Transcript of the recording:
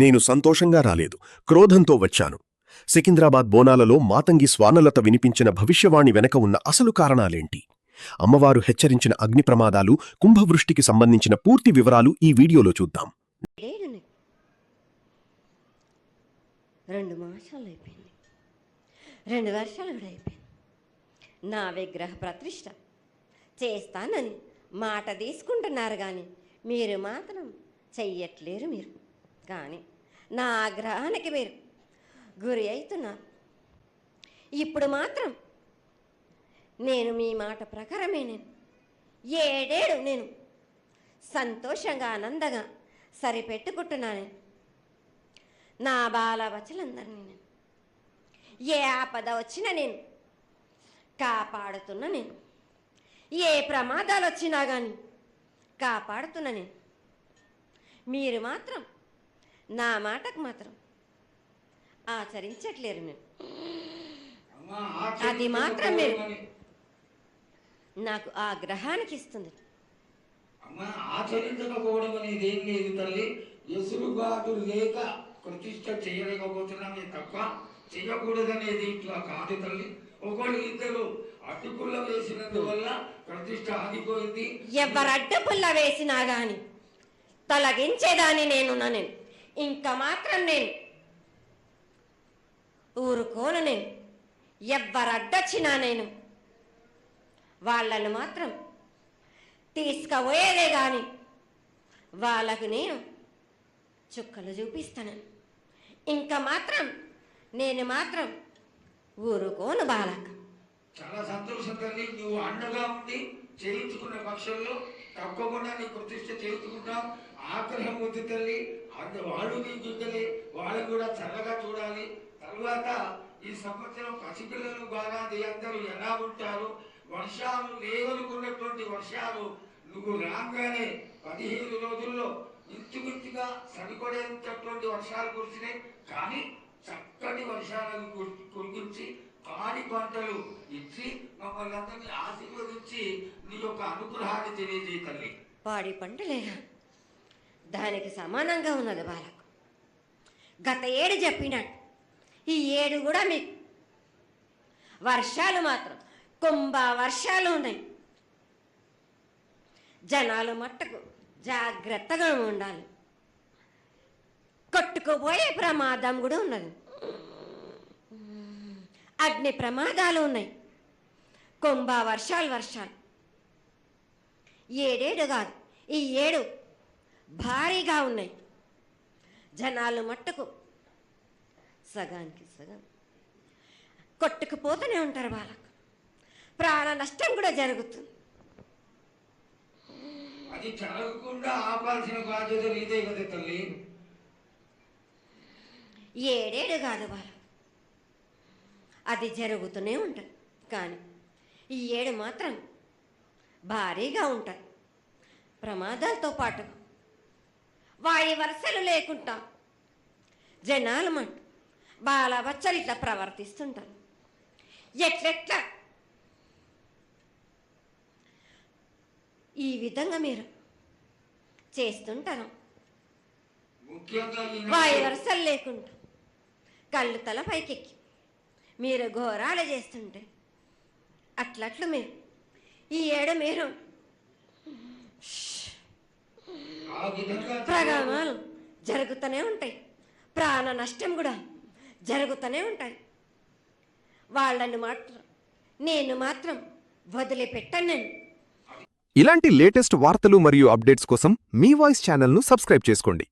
నేను సంతోషంగా రాలేదు, క్రోధంతో వచ్చాను. సికింద్రాబాద్ బోనాలలో మాతంగి స్వానలత వినిపించిన భవిష్యవాణి వెనక ఉన్న అసలు కారణాలేంటి? అమ్మవారు హెచ్చరించిన అగ్ని ప్రమాదాలు, కుంభవృష్టికి సంబంధించిన పూర్తి వివరాలు ఈ వీడియోలో చూద్దాం. 2 మాసాలు అయిపోయింది, 2 వర్షాలు కూడా అయిపోయింది. నా విగ్రహ ప్రతిష్ఠ చేస్తానని మాట తీసుకుంటున్నారు, కానీ మీరు మాత్రం చెయ్యట్లేరు. మీరు కానీ నా ఆగ్రహానికి మీరు గురి అవుతున్నారు. ఇప్పుడు మాత్రం నేను మీ మాట ప్రకారమే నేను 7 ఏళ్ళు నేను సంతోషంగా ఆనందంగా సరిపెట్టుకుంటున్నాను. నా బాల బచ్చలందరినీ నేను ఏ ఆపద వచ్చినా నేను కాపాడుతున్నా. నేను ఏ ప్రమాదాలు వచ్చినా కానీ కాపాడుతున్నా. నేను మీరు మాత్రం నా మాటకు మాత్రం ఆచరించట్లేరు. నేను అది మాత్రం మీరు నాకు ఆగ్రహానికి ఇస్తుంది. ఆచరించకపోవడం అనేది ఏం లేదు తల్లి. ఎసురుబాటు లేక ప్రతిష్ట చేయలేకపోతున్నామే తప్ప చేయకూడదనేది ఇట్లా కాదు తల్లి. ఒకళ్ళు ఇద్దరు అడ్డుపుల్ల వేసినందువల్ల ప్రతిష్ట ఆగిపోయింది. ఎవరు అడ్డుపుల్ల వేసినా గాని తొలగించేదాన్ని నేను ఇంకా మాత్రం నేను ఊరుకోను. నేను ఎవరు అడ్డొచ్చినా నేను వాళ్ళను మాత్రం తీసుకుపోయేదే కానీ వాళ్ళకు నేను చుక్కలు చూపిస్తాను. ఇంకా మాత్రం నేను మాత్రం ఊరుకోను. బాలక చాలా సంతోషం తల్లి. నువ్వు అండగా ఉండి చేయించుకున్న పక్షంలో తప్పకుండా నీ ప్రతిష్ట చేయించుకుంటాం. ఆగ్రహం వద్దు తల్లి. వాళ్ళు నీ బిడ్డలే, వాళ్ళు కూడా చల్లగా చూడాలి. తర్వాత ఈ సంవత్సరం పసిపిల్లలు బాగా అందరూ ఎలా ఉంటారు? వర్షాలు లేవనుకున్నటువంటి వర్షాలు నువ్వు రాగానే 15 రోజుల్లో ఇంచుమించుగా సరిపడేటటువంటి వర్షాలు కురిసినాయి. కానీ చక్కటి వర్షాలను కురిపించి పాడి పంటలు ఇచ్చి మమ్మల్ని అందరినీ ఆశీర్వదించి నీ యొక్క అనుగ్రహాన్ని తెలియజేయ తల్లి. పాడి పంటలేగా దానికి సమానంగా ఉన్నది బాలకు. గత ఏడు చెప్పినట్టు ఈ ఏడు కూడా మీకు వర్షాలు మాత్రం కుంభ వర్షాలు ఉన్నాయి. జనాలు మట్టుకు జాగ్రత్తగా ఉండాలి. కొట్టుకుపోయే ప్రమాదం కూడా ఉన్నది. అగ్ని ప్రమాదాలు ఉన్నాయి. కుంభ వర్షాలు 7 కాదు, ఈ 7 భారీగా ఉన్నాయి. జనాలు మట్టుకు సగానికి సగం కొట్టుకుపోతూనే ఉంటారు. వాళ్ళకు ప్రాణ నష్టం కూడా జరుగుతుంది. అది జరగకుండా ఆపాల్సిన బాధ్యత నీదే కదా తల్లి. 7 కాదు వాళ్ళు, అది జరుగుతూనే ఉంటుంది. కానీ ఈ 7 మాత్రం భారీగా ఉంటాయి. ప్రమాదాలతో పాటు వాయు వరుసలు లేకుండా జనాలు మాట బాలబచ్చలు ఇట్లా ప్రవర్తిస్తుంటారు. ఎట్లెట్లా ఈ విధంగా మీరు చేస్తుంటారు. వాయు వరుసలు లేకుండా కళ్ళు తల పైకెక్కి మీరు ఘోరాలు చేస్తుంటే అట్లట్లు మీరు ఈ 7 మీరు ప్రమాదాలు జరుగుతూనే ఉంటాయి. ప్రాణ నష్టం కూడా జరుగుతూనే ఉంటాయి. వాళ్ళని మాత్రం నేను మాత్రం వదిలిపెట్టను. నేను ఇలాంటి లేటెస్ట్ వార్తలు మరియు అప్డేట్స్ కోసం మీ వాయిస్ ఛానల్ను సబ్స్క్రైబ్ చేసుకోండి.